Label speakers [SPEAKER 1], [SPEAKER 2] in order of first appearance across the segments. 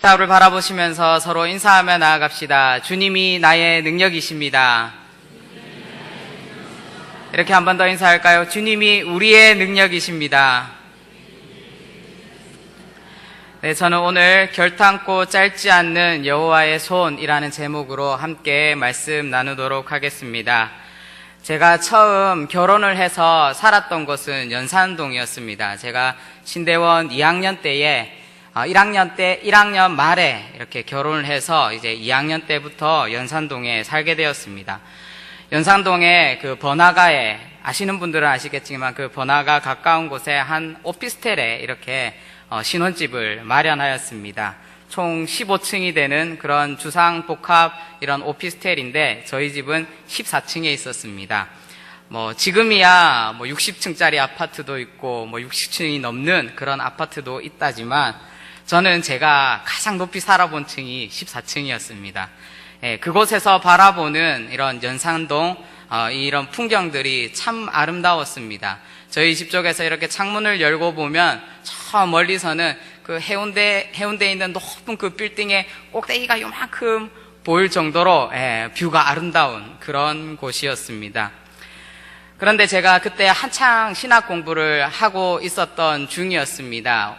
[SPEAKER 1] 답을 바라보시면서 서로 인사하며 나아갑시다. 주님이 나의 능력이십니다. 이렇게 한 번 더 인사할까요? 주님이 우리의 능력이십니다. 네, 저는 오늘 결탄코 짧지 않는 여호와의 손이라는 제목으로 함께 말씀 나누도록 하겠습니다. 제가 처음 결혼을 해서 살았던 곳은 연산동이었습니다. 제가 신대원 2학년 때에 1학년 말에 이렇게 결혼을 해서 이제 2학년 때부터 연산동에 살게 되었습니다. 연산동에 그 번화가에, 아시는 분들은 아시겠지만 그 번화가 가까운 곳에 한 오피스텔에 이렇게 신혼집을 마련하였습니다. 총 15층이 되는 그런 주상복합 이런 오피스텔인데 저희 집은 14층에 있었습니다. 지금이야 60층짜리 아파트도 있고 60층이 넘는 그런 아파트도 있다지만 저는 제가 가장 높이 살아본 층이 14층이었습니다. 그곳에서 바라보는 이런 연산동 이런 풍경들이 참 아름다웠습니다. 저희 집 쪽에서 이렇게 창문을 열고 보면 저 멀리서는 그 해운대에 있는 높은 그 빌딩의 꼭대기가 요만큼 보일 정도로 뷰가 아름다운 그런 곳이었습니다. 그런데 제가 그때 한창 신학 공부를 하고 있었던 중이었습니다.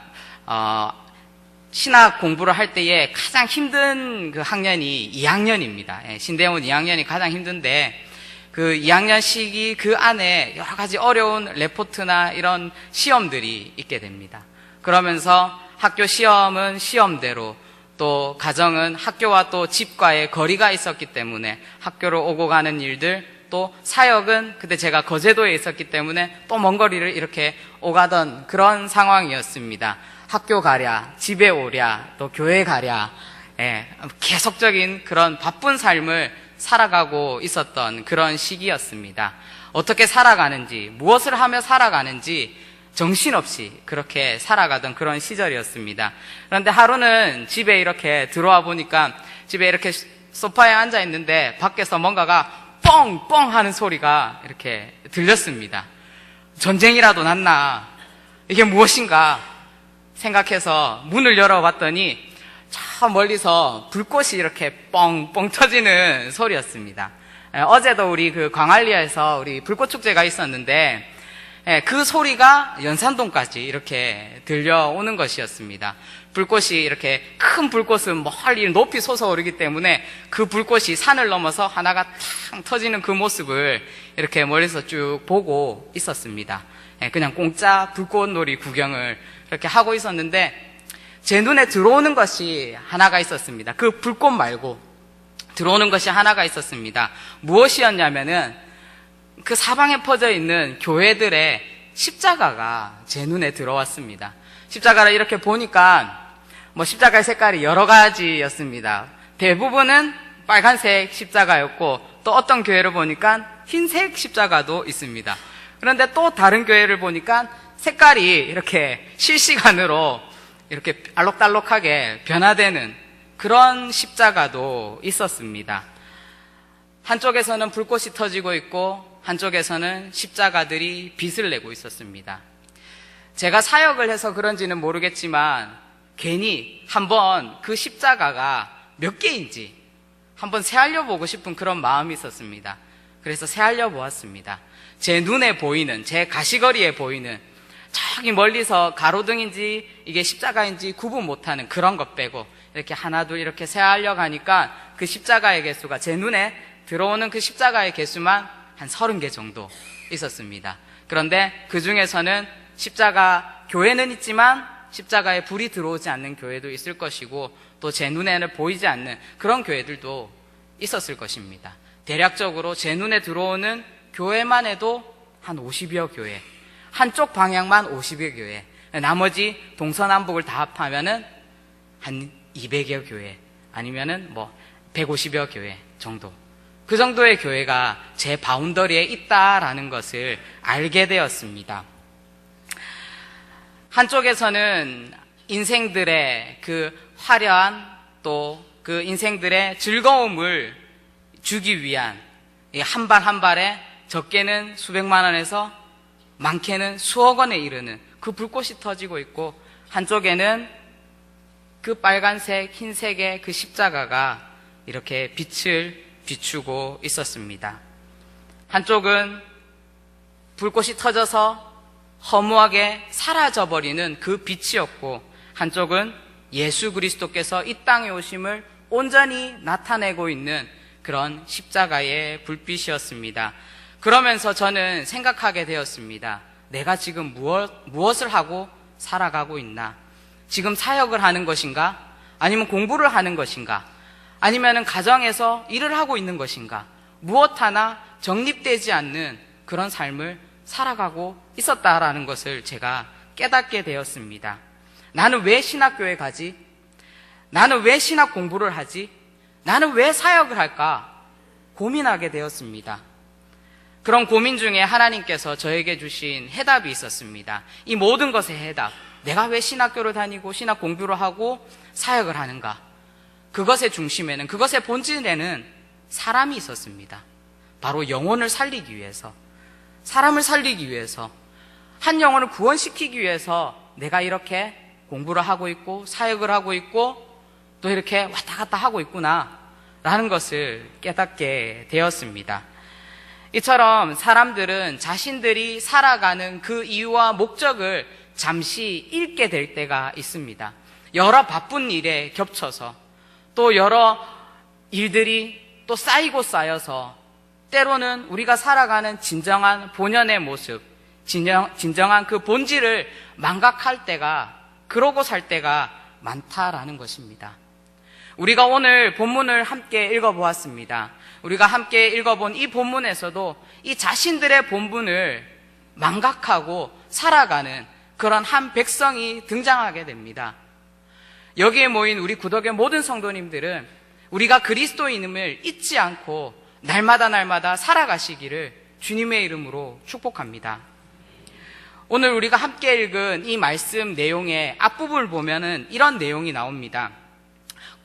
[SPEAKER 1] 신학 공부를 할 때에 가장 힘든 그 학년이 2학년입니다. 신대원 2학년이 가장 힘든데 그 2학년 시기 그 안에 여러 가지 어려운 레포트나 이런 시험들이 있게 됩니다. 그러면서 학교 시험은 시험대로 또 가정은 학교와 또 집과의 거리가 있었기 때문에 학교를 오고 가는 일들 또 사역은 그때 제가 거제도에 있었기 때문에 또 먼 거리를 이렇게 오가던 그런 상황이었습니다. 학교 가랴, 집에 오랴, 또 교회 가랴, 계속적인 그런 바쁜 삶을 살아가고 있었던 그런 시기였습니다. 어떻게 살아가는지, 무엇을 하며 살아가는지 정신없이 그렇게 살아가던 그런 시절이었습니다. 그런데 하루는 집에 이렇게 들어와 보니까 집에 이렇게 소파에 앉아 있는데 밖에서 뭔가가 뻥뻥 하는 소리가 이렇게 들렸습니다. 전쟁이라도 났나? 이게 무엇인가? 생각해서 문을 열어봤더니 저 멀리서 불꽃이 이렇게 뻥뻥 터지는 소리였습니다. 어제도 우리 그 광안리에서 우리 불꽃축제가 있었는데 그 소리가 연산동까지 이렇게 들려오는 것이었습니다. 불꽃이 이렇게 큰 불꽃은 멀리 높이 솟아오르기 때문에 그 불꽃이 산을 넘어서 하나가 탕 터지는 그 모습을 이렇게 멀리서 쭉 보고 있었습니다. 그냥 공짜 불꽃놀이 구경을 이렇게 하고 있었는데 제 눈에 들어오는 것이 하나가 있었습니다. 그 불꽃 말고 들어오는 것이 하나가 있었습니다. 무엇이었냐면은 그 사방에 퍼져 있는 교회들의 십자가가 제 눈에 들어왔습니다. 십자가를 이렇게 보니까 십자가의 색깔이 여러 가지였습니다. 대부분은 빨간색 십자가였고 또 어떤 교회를 보니까 흰색 십자가도 있습니다. 그런데 또 다른 교회를 보니까 색깔이 이렇게 실시간으로 이렇게 알록달록하게 변화되는 그런 십자가도 있었습니다. 한쪽에서는 불꽃이 터지고 있고 한쪽에서는 십자가들이 빛을 내고 있었습니다. 제가 사역을 해서 그런지는 모르겠지만 괜히 한번 그 십자가가 몇 개인지 한번 새알려 보고 싶은 그런 마음이 있었습니다. 그래서 새알려 보았습니다. 제 눈에 보이는, 제 가시거리에 보이는 저기 멀리서 가로등인지 이게 십자가인지 구분 못하는 그런 것 빼고 이렇게 하나둘 이렇게 새알려 가니까 그 십자가의 개수가 제 눈에 들어오는 그 십자가의 개수만 한 30개 정도 있었습니다. 그런데 그 중에서는 십자가 교회는 있지만 십자가에 불이 들어오지 않는 교회도 있을 것이고 또 제 눈에는 보이지 않는 그런 교회들도 있었을 것입니다. 대략적으로 제 눈에 들어오는 교회만 해도 한 50여 교회, 한쪽 방향만 50여 교회, 나머지 동서남북을 다 합하면은 한 200여 교회, 아니면은 150여 교회 정도. 그 정도의 교회가 제 바운더리에 있다라는 것을 알게 되었습니다. 한쪽에서는 인생들의 그 화려한 또 그 인생들의 즐거움을 주기 위한 한 발 한 발에 적게는 수백만 원에서 많게는 수억 원에 이르는 그 불꽃이 터지고 있고 한쪽에는 그 빨간색, 흰색의 그 십자가가 이렇게 빛을 비추고 있었습니다. 한쪽은 불꽃이 터져서 허무하게 사라져버리는 그 빛이었고, 한쪽은 예수 그리스도께서 이 땅에 오심을 온전히 나타내고 있는 그런 십자가의 불빛이었습니다. 그러면서 저는 생각하게 되었습니다. 내가 지금 무엇을 하고 살아가고 있나? 지금 사역을 하는 것인가? 아니면 공부를 하는 것인가? 아니면 가정에서 일을 하고 있는 것인가? 무엇 하나 정립되지 않는 그런 삶을 살아가고 있었다라는 것을 제가 깨닫게 되었습니다. 나는 왜 신학교에 가지? 나는 왜 신학 공부를 하지? 나는 왜 사역을 할까? 고민하게 되었습니다. 그런 고민 중에 하나님께서 저에게 주신 해답이 있었습니다. 이 모든 것의 해답. 내가 왜 신학교를 다니고 신학 공부를 하고 사역을 하는가? 그것의 중심에는, 그것의 본질에는 사람이 있었습니다. 바로 영혼을 살리기 위해서, 사람을 살리기 위해서, 한 영혼을 구원시키기 위해서 내가 이렇게 공부를 하고 있고 사역을 하고 있고 또 이렇게 왔다 갔다 하고 있구나 라는 것을 깨닫게 되었습니다. 이처럼 사람들은 자신들이 살아가는 그 이유와 목적을 잠시 잃게 될 때가 있습니다. 여러 바쁜 일에 겹쳐서, 또 여러 일들이 또 쌓이고 쌓여서 때로는 우리가 살아가는 진정한 본연의 모습, 진정한 그 본질을 망각할 때가, 그러고 살 때가 많다라는 것입니다. 우리가 오늘 본문을 함께 읽어보았습니다. 우리가 함께 읽어본 이 본문에서도 이 자신들의 본분을 망각하고 살아가는 그런 한 백성이 등장하게 됩니다. 여기에 모인 우리 구덕의 모든 성도님들은 우리가 그리스도인임을 잊지 않고 날마다 살아가시기를 주님의 이름으로 축복합니다. 오늘 우리가 함께 읽은 이 말씀 내용의 앞부분을 보면은 이런 내용이 나옵니다.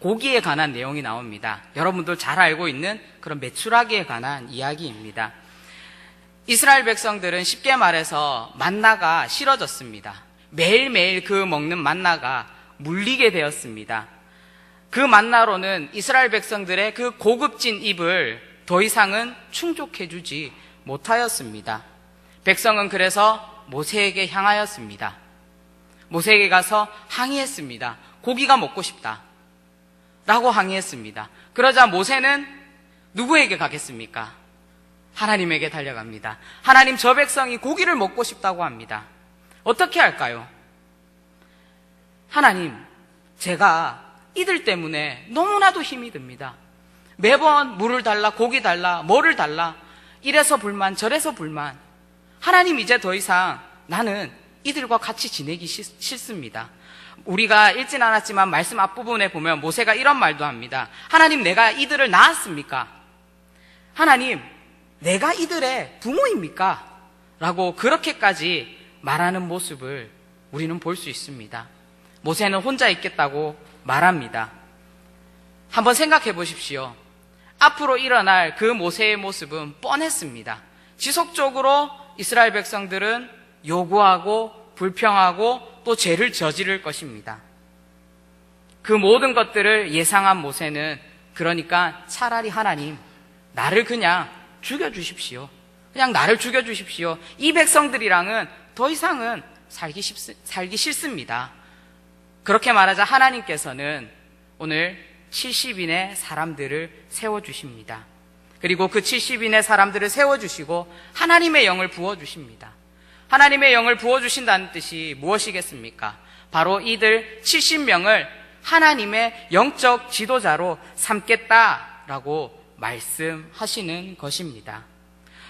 [SPEAKER 1] 고기에 관한 내용이 나옵니다. 여러분들 잘 알고 있는 그런 메추라기에 관한 이야기입니다. 이스라엘 백성들은 쉽게 말해서 만나가 싫어졌습니다. 매일매일 그 먹는 만나가 물리게 되었습니다. 그 만나로는 이스라엘 백성들의 그 고급진 입을 더 이상은 충족해주지 못하였습니다. 백성은 그래서 모세에게 향하였습니다. 모세에게 가서 항의했습니다. 고기가 먹고 싶다 라고 항의했습니다. 그러자 모세는 누구에게 가겠습니까? 하나님에게 달려갑니다. 하나님, 저 백성이 고기를 먹고 싶다고 합니다. 어떻게 할까요? 하나님, 제가 이들 때문에 너무나도 힘이 듭니다. 매번 물을 달라, 고기 달라, 뭐를 달라, 이래서 불만, 저래서 불만. 하나님, 이제 더 이상 나는 이들과 같이 지내기 싫습니다. 우리가 읽진 않았지만 말씀 앞부분에 보면 모세가 이런 말도 합니다. 하나님, 내가 이들을 낳았습니까? 하나님, 내가 이들의 부모입니까? 라고 그렇게까지 말하는 모습을 우리는 볼 수 있습니다. 모세는 혼자 있겠다고 말합니다. 한번 생각해 보십시오. 앞으로 일어날 그 모세의 모습은 뻔했습니다. 지속적으로 이스라엘 백성들은 요구하고 불평하고 또 죄를 저지를 것입니다. 그 모든 것들을 예상한 모세는 그러니까 차라리 하나님, 나를 그냥 죽여주십시오. 그냥 나를 죽여주십시오. 이 백성들이랑은 더 이상은 살기 싫습니다. 그렇게 말하자 하나님께서는 오늘 70인의 사람들을 세워주십니다. 그리고 그 70인의 사람들을 세워주시고 하나님의 영을 부어주십니다. 하나님의 영을 부어주신다는 뜻이 무엇이겠습니까? 바로 이들 70명을 하나님의 영적 지도자로 삼겠다라고 말씀하시는 것입니다.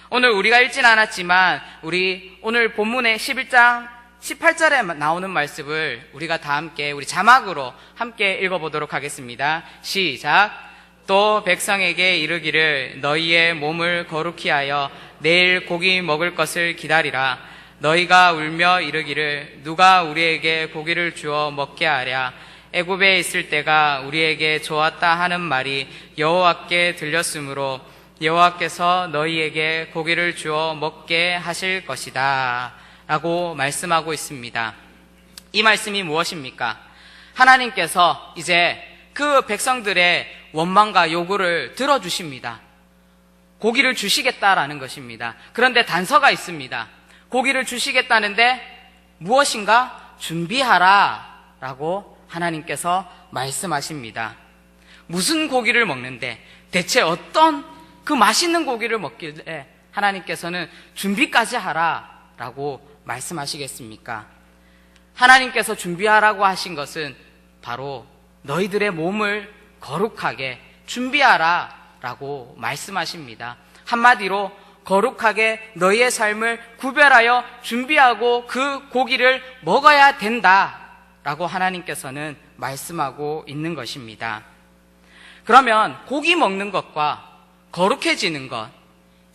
[SPEAKER 1] 오늘 우리가 읽진 않았지만 우리 오늘 본문의 11장 18절에 나오는 말씀을 우리가 다 함께 우리 자막으로 함께 읽어보도록 하겠습니다. 시작. 또 백성에게 이르기를 너희의 몸을 거룩히 하여 내일 고기 먹을 것을 기다리라. 너희가 울며 이르기를 누가 우리에게 고기를 주어 먹게 하랴. 애굽에 있을 때가 우리에게 좋았다 하는 말이 여호와께 들렸으므로 여호와께서 너희에게 고기를 주어 먹게 하실 것이다 라고 말씀하고 있습니다. 이 말씀이 무엇입니까? 하나님께서 이제 그 백성들의 원망과 요구를 들어주십니다. 고기를 주시겠다라는 것입니다. 그런데 단서가 있습니다. 고기를 주시겠다는데 무엇인가 준비하라 라고 하나님께서 말씀하십니다. 무슨 고기를 먹는데, 대체 어떤 그 맛있는 고기를 먹길래 하나님께서는 준비까지 하라 라고 말씀하시겠습니까? 하나님께서 준비하라고 하신 것은 바로 너희들의 몸을 거룩하게 준비하라 라고 말씀하십니다. 한마디로 거룩하게 너희의 삶을 구별하여 준비하고 그 고기를 먹어야 된다 라고 하나님께서는 말씀하고 있는 것입니다. 그러면 고기 먹는 것과 거룩해지는 것,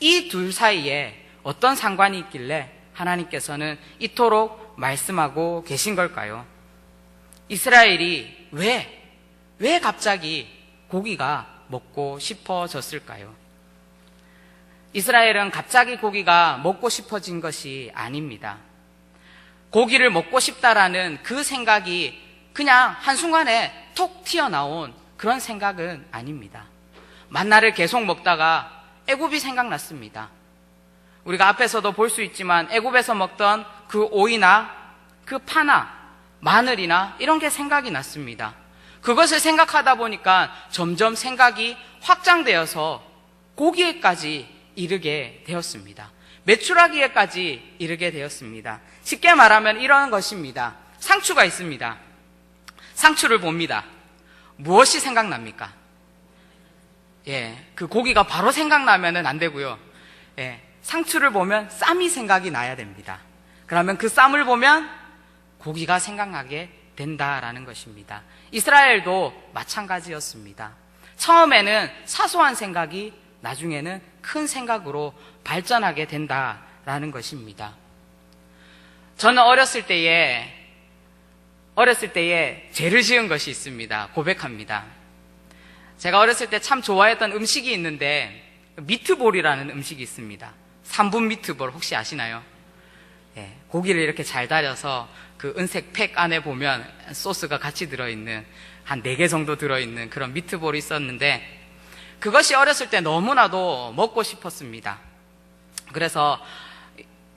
[SPEAKER 1] 이 둘 사이에 어떤 상관이 있길래 하나님께서는 이토록 말씀하고 계신 걸까요? 이스라엘이 왜 갑자기 고기가 먹고 싶어졌을까요? 이스라엘은 갑자기 고기가 먹고 싶어진 것이 아닙니다. 고기를 먹고 싶다라는 그 생각이 그냥 한순간에 톡 튀어나온 그런 생각은 아닙니다. 만나를 계속 먹다가 애굽이 생각났습니다. 우리가 앞에서도 볼 수 있지만 애굽에서 먹던 그 오이나 그 파나 마늘이나 이런 게 생각이 났습니다. 그것을 생각하다 보니까 점점 생각이 확장되어서 고기에까지 이르게 되었습니다. 메추라기에까지 이르게 되었습니다. 쉽게 말하면 이런 것입니다. 상추가 있습니다. 상추를 봅니다. 무엇이 생각납니까? 그 고기가 바로 생각나면은 안 되고요. 상추를 보면 쌈이 생각이 나야 됩니다. 그러면 그 쌈을 보면 고기가 생각나게 된다라는 것입니다. 이스라엘도 마찬가지였습니다. 처음에는 사소한 생각이 나중에는 큰 생각으로 발전하게 된다라는 것입니다. 저는 어렸을 때에 죄를 지은 것이 있습니다. 고백합니다. 제가 어렸을 때 참 좋아했던 음식이 있는데 미트볼이라는 음식이 있습니다. 3분 미트볼 혹시 아시나요? 고기를 이렇게 잘 다려서 그 은색 팩 안에 보면 소스가 같이 들어있는 한 4개 정도 들어있는 그런 미트볼이 있었는데 그것이 어렸을 때 너무나도 먹고 싶었습니다. 그래서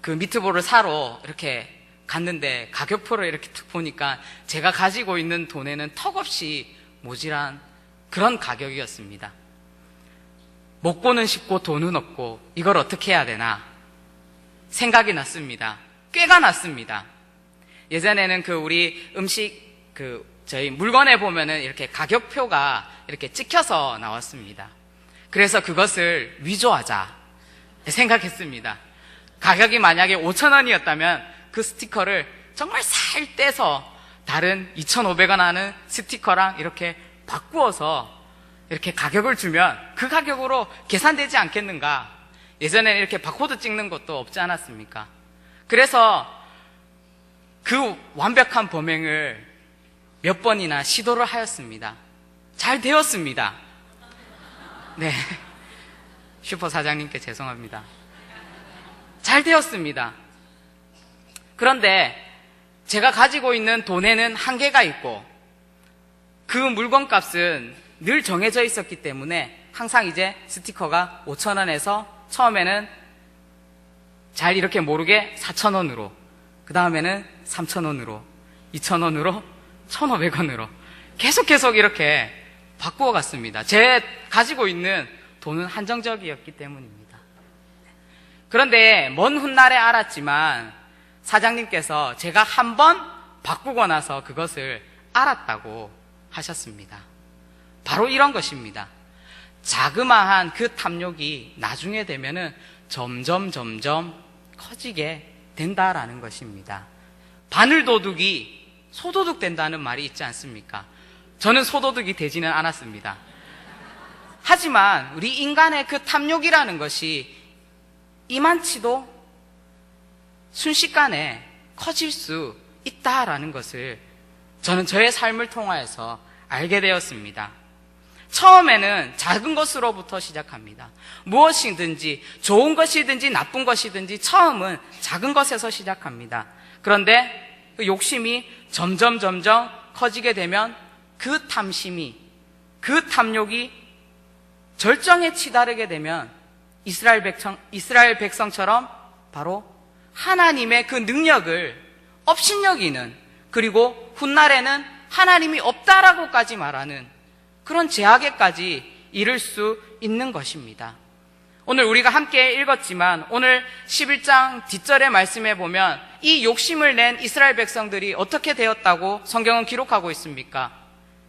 [SPEAKER 1] 그 미트볼을 사러 이렇게 갔는데 가격표를 이렇게 툭 보니까 제가 가지고 있는 돈에는 턱없이 모자란 그런 가격이었습니다. 먹고는 싶고 돈은 없고 이걸 어떻게 해야 되나 생각이 났습니다. 꾀가 났습니다. 예전에는 그 우리 음식 저희 물건에 보면은 이렇게 가격표가 이렇게 찍혀서 나왔습니다. 그래서 그것을 위조하자 생각했습니다. 가격이 만약에 5,000원이었다면 그 스티커를 정말 살 떼서 다른 2,500원 하는 스티커랑 이렇게 바꾸어서 이렇게 가격을 주면 그 가격으로 계산되지 않겠는가. 예전에는 이렇게 바코드 찍는 것도 없지 않았습니까? 그래서 그 완벽한 범행을 몇 번이나 시도를 하였습니다. 잘 되었습니다. 네. 슈퍼 사장님께 죄송합니다. 잘 되었습니다. 그런데 제가 가지고 있는 돈에는 한계가 있고 그 물건 값은 늘 정해져 있었기 때문에 항상 이제 스티커가 5,000원에서 처음에는 잘 이렇게 모르게 4,000원으로 그 다음에는 3,000원으로 2,000원으로 1,500원으로 계속 이렇게 바꾸어 갔습니다. 제 가지고 있는 돈은 한정적이었기 때문입니다. 그런데 먼 훗날에 알았지만 사장님께서 제가 한 번 바꾸고 나서 그것을 알았다고 하셨습니다. 바로 이런 것입니다. 자그마한 그 탐욕이 나중에 되면은 점점 커지게 된다라는 것입니다. 바늘도둑이 소도둑 된다는 말이 있지 않습니까? 저는 소도둑이 되지는 않았습니다. 하지만 우리 인간의 그 탐욕이라는 것이 이만치도 순식간에 커질 수 있다라는 것을 저는 저의 삶을 통하여서 알게 되었습니다. 처음에는 작은 것으로부터 시작합니다. 무엇이든지 좋은 것이든지 나쁜 것이든지 처음은 작은 것에서 시작합니다. 그런데 그 욕심이 점점 커지게 되면 그 탐심이, 그 탐욕이 절정에 치달게 되면 이스라엘 백성처럼 바로 하나님의 그 능력을 업신여기는, 그리고 훗날에는 하나님이 없다라고까지 말하는 그런 제약에까지 이를 수 있는 것입니다. 오늘 우리가 함께 읽었지만 오늘 11장 뒷절의 말씀에 보면 이 욕심을 낸 이스라엘 백성들이 어떻게 되었다고 성경은 기록하고 있습니까?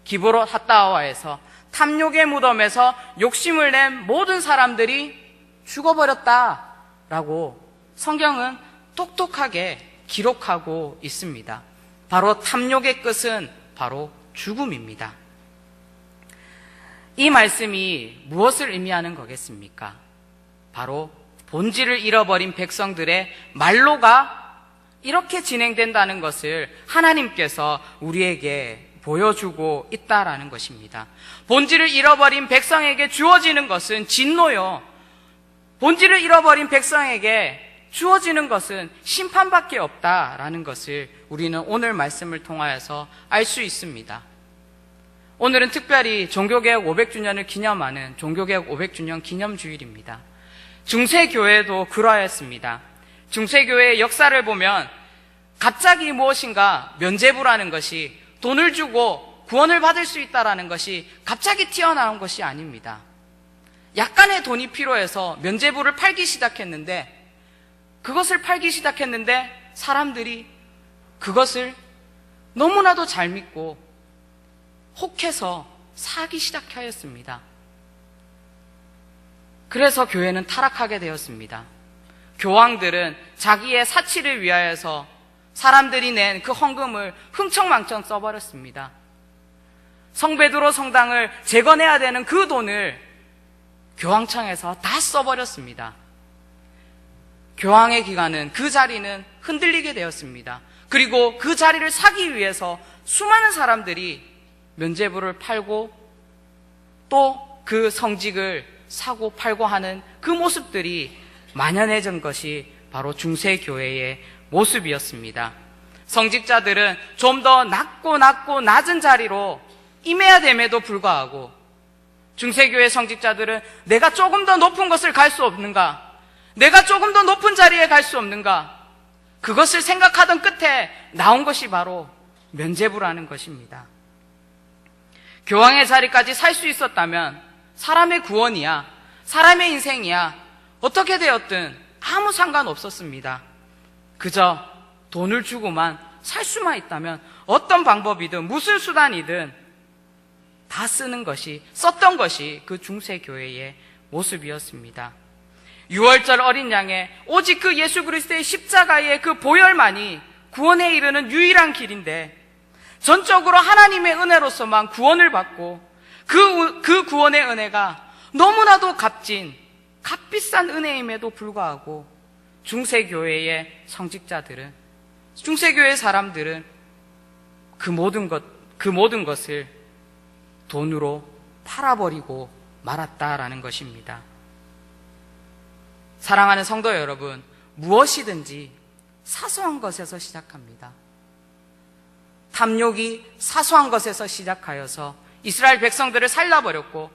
[SPEAKER 1] 기브롯 핫다와에서 탐욕의 무덤에서 욕심을 낸 모든 사람들이 죽어버렸다라고 성경은 똑똑하게 기록하고 있습니다. 바로 탐욕의 끝은 바로 죽음입니다. 이 말씀이 무엇을 의미하는 거겠습니까? 바로 본질을 잃어버린 백성들의 말로가 이렇게 진행된다는 것을 하나님께서 우리에게 보여주고 있다라는 것입니다. 본질을 잃어버린 백성에게 주어지는 것은 진노요, 본질을 잃어버린 백성에게 주어지는 것은 심판밖에 없다라는 것을 우리는 오늘 말씀을 통하여서 알 수 있습니다. 오늘은 특별히 종교개혁 500주년을 기념하는 종교개혁 500주년 기념주일입니다. 중세교회도 그러했습니다. 중세교회의 역사를 보면 갑자기 무엇인가 면죄부라는 것이, 돈을 주고 구원을 받을 수 있다라는 것이 갑자기 튀어나온 것이 아닙니다. 약간의 돈이 필요해서 면죄부를 팔기 시작했는데, 그것을 팔기 시작했는데 사람들이 그것을 너무나도 잘 믿고 혹해서 사기 시작하였습니다. 그래서 교회는 타락하게 되었습니다. 교황들은 자기의 사치를 위하여서 사람들이 낸 그 헌금을 흥청망청 써버렸습니다. 성베드로 성당을 재건해야 되는 그 돈을 교황청에서 다 써버렸습니다. 교황의 기간은, 그 자리는 흔들리게 되었습니다. 그리고 그 자리를 사기 위해서 수많은 사람들이 면죄부를 팔고 또 그 성직을 사고 팔고 하는 그 모습들이 만연해진 것이 바로 중세교회의 모습이었습니다. 성직자들은 좀 더 낮고 낮은 자리로 임해야 됨에도 불구하고 중세교회 성직자들은 내가 조금 더 높은 것을 갈 수 없는가? 내가 조금 더 높은 자리에 갈 수 없는가? 그것을 생각하던 끝에 나온 것이 바로 면죄부라는 것입니다. 교황의 자리까지 살 수 있었다면 사람의 구원이야, 사람의 인생이야, 어떻게 되었든 아무 상관없었습니다. 그저 돈을 주고만 살 수만 있다면 어떤 방법이든 무슨 수단이든 다 썼던 것이 그 중세교회의 모습이었습니다. 6월절 어린 양의 오직 그 예수 그리스도의 십자가의 그 보혈만이 구원에 이르는 유일한 길인데, 전적으로 하나님의 은혜로서만 구원을 받고 그 구원의 은혜가 너무나도 값비싼 은혜임에도 불구하고 중세교회의 성직자들은, 중세교회 사람들은 그 모든 것을 돈으로 팔아버리고 말았다라는 것입니다. 사랑하는 성도 여러분, 무엇이든지 사소한 것에서 시작합니다. 탐욕이 사소한 것에서 시작하여서 이스라엘 백성들을 살라버렸고,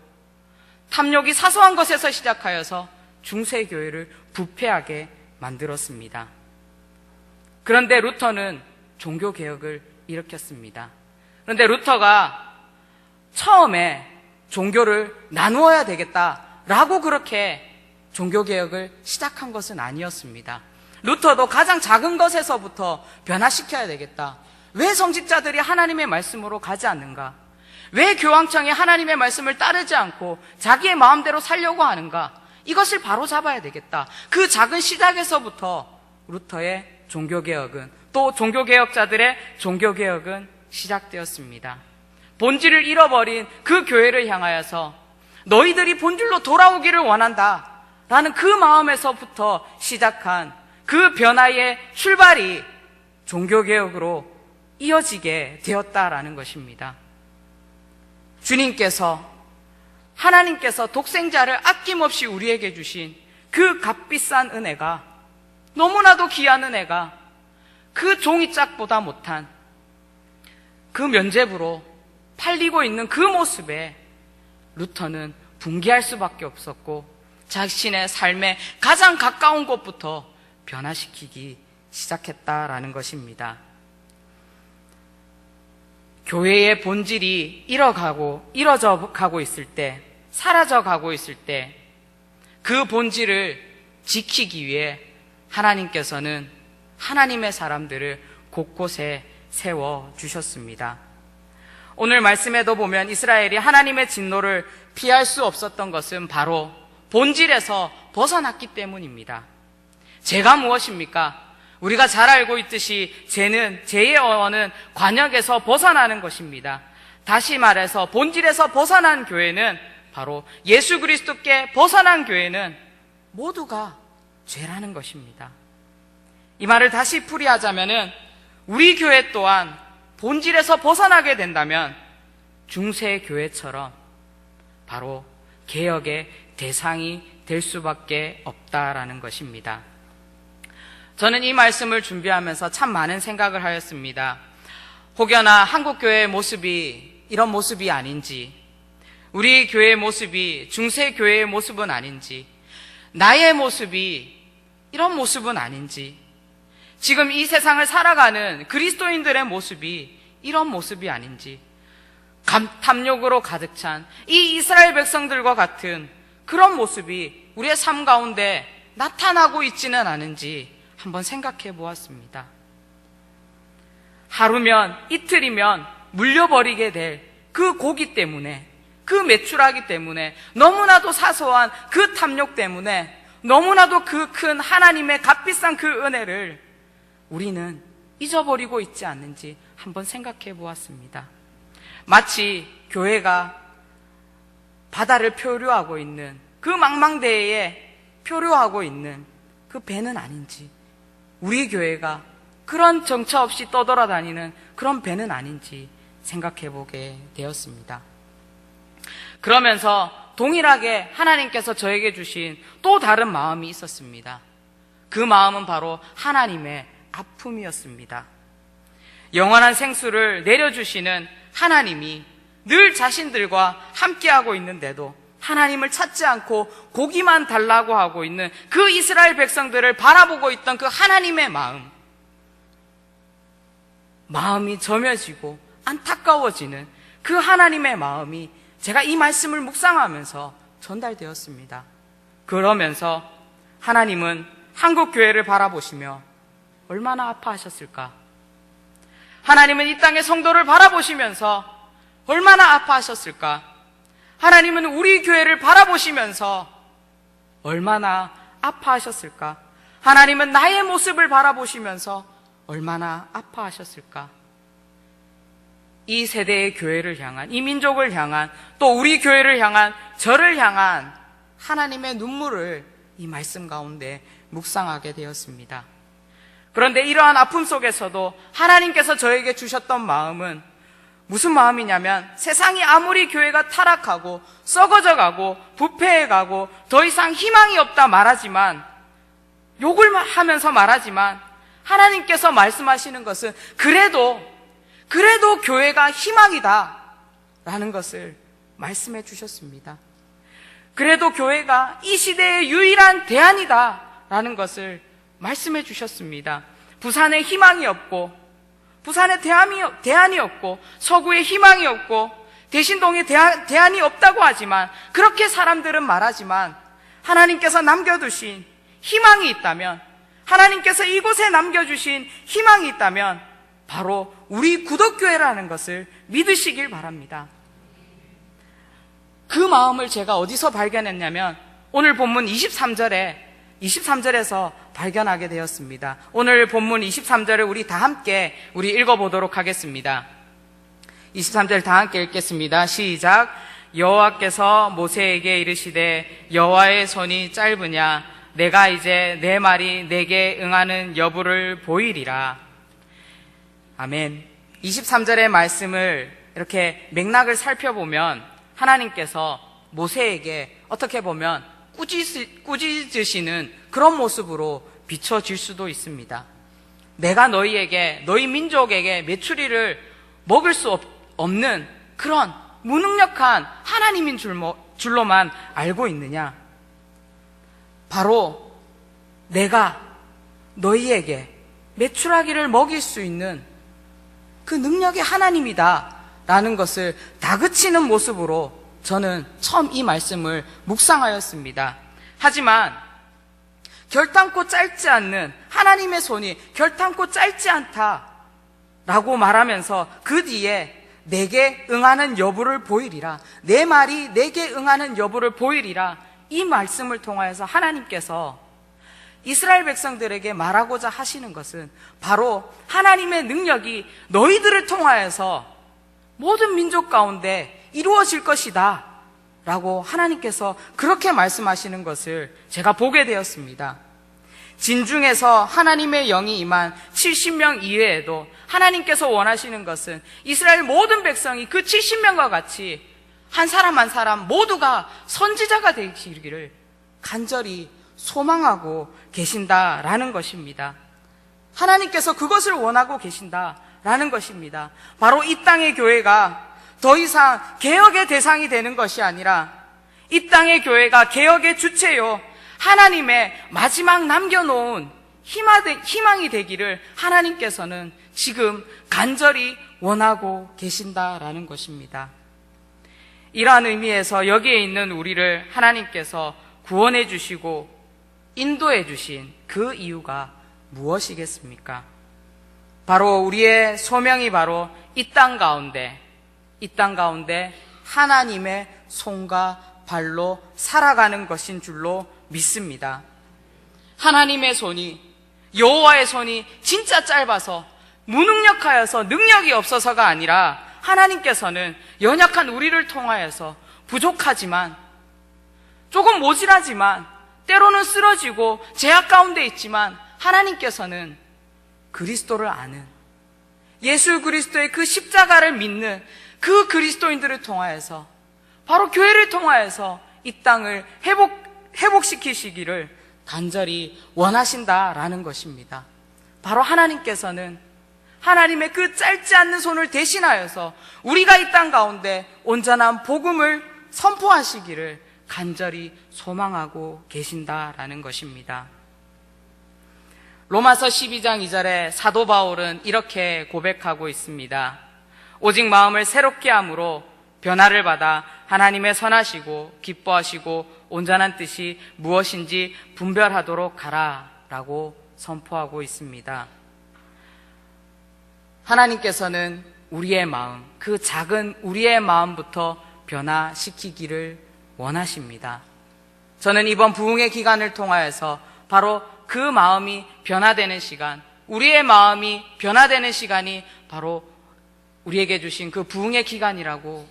[SPEAKER 1] 탐욕이 사소한 것에서 시작하여서 중세교회를 부패하게 만들었습니다. 그런데 루터는 종교개혁을 일으켰습니다. 그런데 루터가 처음에 종교를 나누어야 되겠다라고 그렇게 종교개혁을 시작한 것은 아니었습니다. 루터도 가장 작은 것에서부터 변화시켜야 되겠다. 왜 성직자들이 하나님의 말씀으로 가지 않는가? 왜 교황청이 하나님의 말씀을 따르지 않고 자기의 마음대로 살려고 하는가? 이것을 바로잡아야 되겠다. 그 작은 시작에서부터 루터의 종교개혁은, 또 종교개혁자들의 종교개혁은 시작되었습니다. 본질을 잃어버린 그 교회를 향하여서 너희들이 본질로 돌아오기를 원한다 라는 그 마음에서부터 시작한 그 변화의 출발이 종교개혁으로 이어지게 되었다라는 것입니다. 하나님께서 독생자를 아낌없이 우리에게 주신 그 값비싼 은혜가, 너무나도 귀한 은혜가 그 종이짝보다 못한, 그 면죄부로 팔리고 있는 그 모습에 루터는 분개할 수밖에 없었고 자신의 삶의 가장 가까운 곳부터 변화시키기 시작했다라는 것입니다. 교회의 본질이 잃어져 가고 있을 때, 사라져 가고 있을 때 그 본질을 지키기 위해 하나님께서는 하나님의 사람들을 곳곳에 세워주셨습니다. 오늘 말씀에도 보면 이스라엘이 하나님의 진노를 피할 수 없었던 것은 바로 본질에서 벗어났기 때문입니다. 죄가 무엇입니까? 우리가 잘 알고 있듯이 죄의 어원은 관역에서 벗어나는 것입니다. 다시 말해서 본질에서 벗어난 교회는 바로 예수 그리스도께 벗어난 교회는 모두가 죄라는 것입니다. 이 말을 다시 풀이하자면은 우리 교회 또한 본질에서 벗어나게 된다면 중세 교회처럼 바로 개혁의 대상이 될 수밖에 없다라는 것입니다. 저는 이 말씀을 준비하면서 참 많은 생각을 하였습니다. 혹여나 한국 교회의 모습이 이런 모습이 아닌지, 우리 교회의 모습이 중세 교회의 모습은 아닌지, 나의 모습이 이런 모습은 아닌지, 지금 이 세상을 살아가는 그리스도인들의 모습이 이런 모습이 아닌지, 탐욕으로 가득 찬 이 이스라엘 백성들과 같은 그런 모습이 우리의 삶 가운데 나타나고 있지는 않은지 한번 생각해 보았습니다. 하루면 이틀이면 물려버리게 될 그 고기 때문에, 그 매출하기 때문에, 너무나도 사소한 그 탐욕 때문에, 너무나도 그 큰 하나님의 값비싼 그 은혜를 우리는 잊어버리고 있지 않는지 한번 생각해 보았습니다. 마치 교회가 바다를 표류하고 있는 그 망망대해에 표류하고 있는 그 배는 아닌지, 우리 교회가 그런 정처 없이 떠돌아다니는 그런 배는 아닌지 생각해 보게 되었습니다. 그러면서 동일하게 하나님께서 저에게 주신 또 다른 마음이 있었습니다. 그 마음은 바로 하나님의 아픔이었습니다. 영원한 생수를 내려주시는 하나님이 늘 자신들과 함께하고 있는데도 하나님을 찾지 않고 고기만 달라고 하고 있는 그 이스라엘 백성들을 바라보고 있던 그 하나님의 마음이 점여지고 안타까워지는 그 하나님의 마음이 제가 이 말씀을 묵상하면서 전달되었습니다. 그러면서 하나님은 한국 교회를 바라보시며 얼마나 아파하셨을까? 하나님은 이 땅의 성도를 바라보시면서 얼마나 아파하셨을까? 하나님은 우리 교회를 바라보시면서 얼마나 아파하셨을까? 하나님은 나의 모습을 바라보시면서 얼마나 아파하셨을까? 이 세대의 교회를 향한, 이 민족을 향한, 또 우리 교회를 향한, 저를 향한 하나님의 눈물을 이 말씀 가운데 묵상하게 되었습니다. 그런데 이러한 아픔 속에서도 하나님께서 저에게 주셨던 마음은 무슨 마음이냐면, 세상이 아무리 교회가 타락하고 썩어져 가고 부패해 가고 더 이상 희망이 없다 말하지만, 욕을 하면서 말하지만 하나님께서 말씀하시는 것은 그래도 교회가 희망이다 라는 것을 말씀해 주셨습니다. 그래도 교회가 이 시대의 유일한 대안이다 라는 것을 말씀해 주셨습니다. 부산에 희망이 없고, 부산에 대안이 없고, 서구에 희망이 없고, 대신동에 대안이 없다고 하지만, 그렇게 사람들은 말하지만 하나님께서 남겨두신 희망이 있다면, 하나님께서 이곳에 남겨주신 희망이 있다면 바로 우리 구덕교회라는 것을 믿으시길 바랍니다. 그 마음을 제가 어디서 발견했냐면 오늘 본문 23절에서 발견하게 되었습니다. 오늘 본문 23절을 우리 다 함께 읽어보도록 하겠습니다. 23절 다 함께 읽겠습니다. 시작. 여호와께서 모세에게 이르시되 여호와의 손이 짧으냐? 내가 이제 내 말이 내게 응하는 여부를 보이리라. 아멘. 23절의 말씀을 이렇게 맥락을 살펴보면 하나님께서 모세에게 어떻게 보면 꾸짖으시는 그런 모습으로 비춰질 수도 있습니다. 내가 너희에게, 너희 민족에게 메추리를 먹을 수 없는 그런 무능력한 하나님인 줄로만 알고 있느냐? 바로 내가 너희에게 메추라기를 먹일 수 있는 그 능력의 하나님이다 라는 것을 다그치는 모습으로 저는 처음 이 말씀을 묵상하였습니다. 하지만 결탄코 짧지 않는 하나님의 손이 결탄코 짧지 않다라고 말하면서 그 뒤에 내게 응하는 여부를 보이리라, 내 말이 내게 응하는 여부를 보이리라, 이 말씀을 통하여서 하나님께서 이스라엘 백성들에게 말하고자 하시는 것은 바로 하나님의 능력이 너희들을 통하여서 모든 민족 가운데 이루어질 것이다 라고 하나님께서 그렇게 말씀하시는 것을 제가 보게 되었습니다. 진중에서 하나님의 영이 임한 70명 이외에도 하나님께서 원하시는 것은 이스라엘 모든 백성이 그 70명과 같이 한 사람 한 사람 모두가 선지자가 되시기를 간절히 소망하고 계신다라는 것입니다. 하나님께서 그것을 원하고 계신다라는 것입니다. 바로 이 땅의 교회가 더 이상 개혁의 대상이 되는 것이 아니라 이 땅의 교회가 개혁의 주체요, 하나님의 마지막 남겨놓은 희망이 되기를 하나님께서는 지금 간절히 원하고 계신다라는 것입니다. 이러한 의미에서 여기에 있는 우리를 하나님께서 구원해 주시고 인도해 주신 그 이유가 무엇이겠습니까? 바로 우리의 소명이 바로 이 땅 가운데 하나님의 손과 발로 살아가는 것인 줄로 믿습니다. 하나님의 손이, 여호와의 손이 진짜 짧아서 무능력하여서 능력이 없어서가 아니라 하나님께서는 연약한 우리를 통하여서 부족하지만, 조금 모질하지만, 때로는 쓰러지고 제약 가운데 있지만 하나님께서는 그리스도를 아는, 예수 그리스도의 그 십자가를 믿는 그 그리스도인들을 통하여서, 바로 교회를 통하여서 이 땅을 회복시키시기를 간절히 원하신다라는 것입니다. 바로 하나님께서는 하나님의 그 짧지 않는 손을 대신하여서 우리가 이 땅 가운데 온전한 복음을 선포하시기를 간절히 소망하고 계신다라는 것입니다. 로마서 12장 2절에 사도 바울은 이렇게 고백하고 있습니다. 오직 마음을 새롭게 함으로 변화를 받아 하나님의 선하시고 기뻐하시고 온전한 뜻이 무엇인지 분별하도록 하라 라고 선포하고 있습니다. 하나님께서는 우리의 마음, 그 작은 우리의 마음부터 변화시키기를 원하십니다. 저는 이번 부흥의 기간을 통하여서 바로 그 마음이 변화되는 시간, 우리의 마음이 변화되는 시간이 바로 우리에게 주신 그 부흥의 기간이라고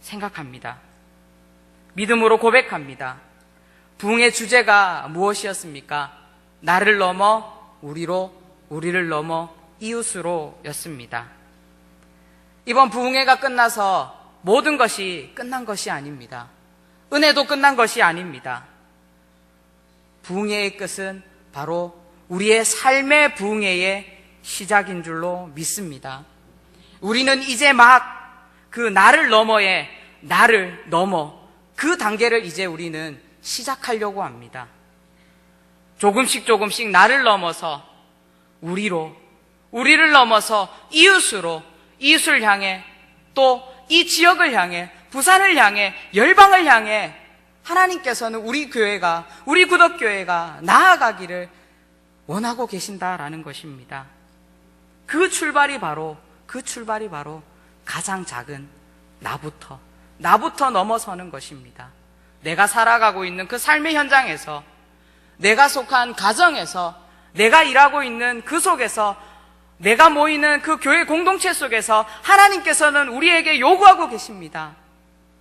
[SPEAKER 1] 생각합니다. 믿음으로 고백합니다. 부흥의 주제가 무엇이었습니까? 나를 넘어 우리로, 우리를 넘어 이웃으로 였습니다. 이번 부흥회가 끝나서 모든 것이 끝난 것이 아닙니다. 은혜도 끝난 것이 아닙니다. 부흥회의 끝은 바로 우리의 삶의 부흥회의 시작인 줄로 믿습니다. 우리는 이제 막 그 나를 넘어의 나를 넘어 그 단계를 이제 우리는 시작하려고 합니다. 조금씩 나를 넘어서 우리로, 우리를 넘어서 이웃으로, 이웃을 향해, 또 이 지역을 향해, 부산을 향해, 열방을 향해 하나님께서는 우리 교회가, 우리 구덕교회가 나아가기를 원하고 계신다라는 것입니다. 그 출발이 바로 가장 작은 나부터 넘어서는 것입니다. 내가 살아가고 있는 그 삶의 현장에서, 내가 속한 가정에서, 내가 일하고 있는 그 속에서, 내가 모이는 그 교회 공동체 속에서 하나님께서는 우리에게 요구하고 계십니다.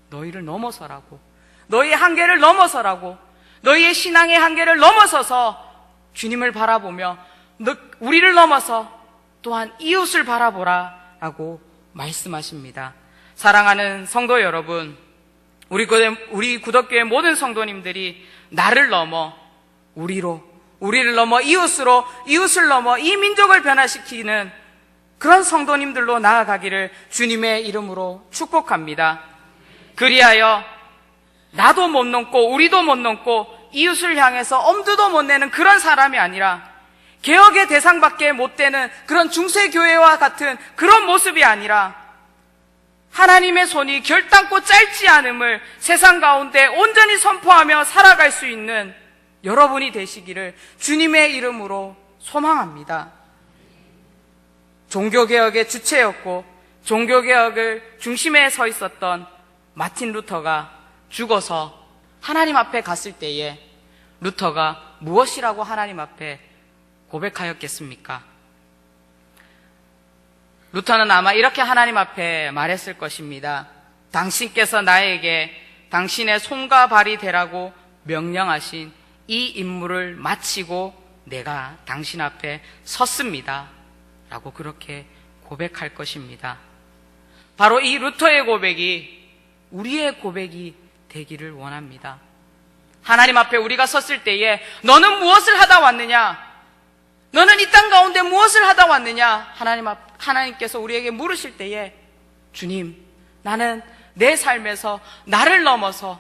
[SPEAKER 1] 너희를 넘어서라고, 너희의 한계를 넘어서라고, 너희의 신앙의 한계를 넘어서서 주님을 바라보며 우리를 넘어서 또한 이웃을 바라보라 라고 말씀하십니다. 사랑하는 성도 여러분, 우리 구덕교회 모든 성도님들이 나를 넘어 우리로, 우리를 넘어 이웃으로, 이웃을 넘어 이 민족을 변화시키는 그런 성도님들로 나아가기를 주님의 이름으로 축복합니다. 그리하여 나도 못 넘고 우리도 못 넘고 이웃을 향해서 엄두도 못 내는 그런 사람이 아니라, 개혁의 대상밖에 못 되는 그런 중세교회와 같은 그런 모습이 아니라, 하나님의 손이 결단코 짧지 않음을 세상 가운데 온전히 선포하며 살아갈 수 있는 여러분이 되시기를 주님의 이름으로 소망합니다. 종교개혁의 주체였고 종교개혁을 중심에 서 있었던 마틴 루터가 죽어서 하나님 앞에 갔을 때에 루터가 무엇이라고 하나님 앞에 고백하였겠습니까? 루터는 아마 이렇게 하나님 앞에 말했을 것입니다. 당신께서 나에게 당신의 손과 발이 되라고 명령하신 이 임무를 마치고 내가 당신 앞에 섰습니다 라고 그렇게 고백할 것입니다. 바로 이 루터의 고백이 우리의 고백이 되기를 원합니다. 하나님 앞에 우리가 섰을 때에 너는 무엇을 하다 왔느냐? 너는 이 땅 가운데 무엇을 하다 왔느냐? 하나님께서 우리에게 물으실 때에 주님, 나는 내 삶에서 나를 넘어서,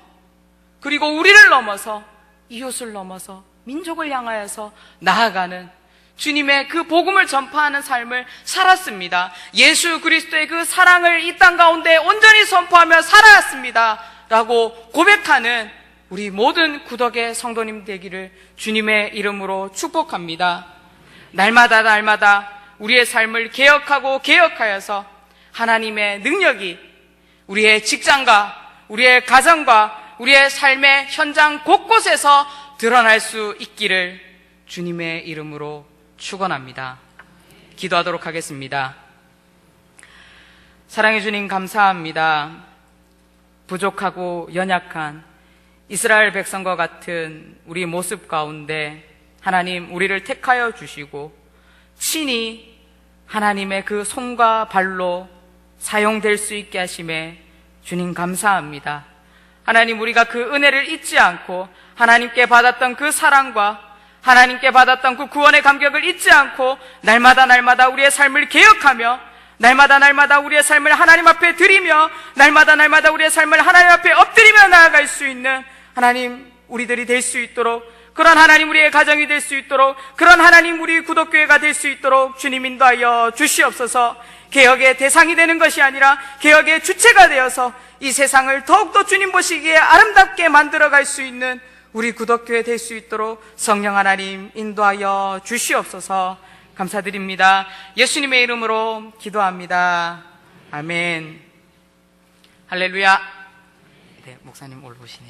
[SPEAKER 1] 그리고 우리를 넘어서, 이웃을 넘어서 민족을 향하여서 나아가는 주님의 그 복음을 전파하는 삶을 살았습니다. 예수 그리스도의 그 사랑을 이 땅 가운데 온전히 선포하며 살아왔습니다 라고 고백하는 우리 모든 구덕의 성도님 되기를 주님의 이름으로 축복합니다. 날마다 우리의 삶을 개혁하고 개혁하여서 하나님의 능력이 우리의 직장과 우리의 가정과 우리의 삶의 현장 곳곳에서 드러날 수 있기를 주님의 이름으로 축원합니다. 기도하도록 하겠습니다. 사랑해 주님 감사합니다. 부족하고 연약한 이스라엘 백성과 같은 우리 모습 가운데 하나님 우리를 택하여 주시고 친히 하나님의 그 손과 발로 사용될 수 있게 하심에 주님 감사합니다. 하나님 우리가 그 은혜를 잊지 않고 하나님께 받았던 그 사랑과 하나님께 받았던 그 구원의 감격을 잊지 않고 날마다 우리의 삶을 개혁하며 날마다 우리의 삶을 하나님 앞에 드리며 날마다 우리의 삶을 하나님 앞에 엎드리며 나아갈 수 있는 하나님 우리들이 될 수 있도록, 그런 하나님 우리의 가정이 될 수 있도록, 그런 하나님 우리 구독교회가 될 수 있도록 주님 인도하여 주시옵소서. 개혁의 대상이 되는 것이 아니라 개혁의 주체가 되어서 이 세상을 더욱더 주님 보시기에 아름답게 만들어갈 수 있는 우리 구독교회 될 수 있도록 성령 하나님 인도하여 주시옵소서. 감사드립니다. 예수님의 이름으로 기도합니다. 아멘. 할렐루야. 네, 목사님 올라오시네요.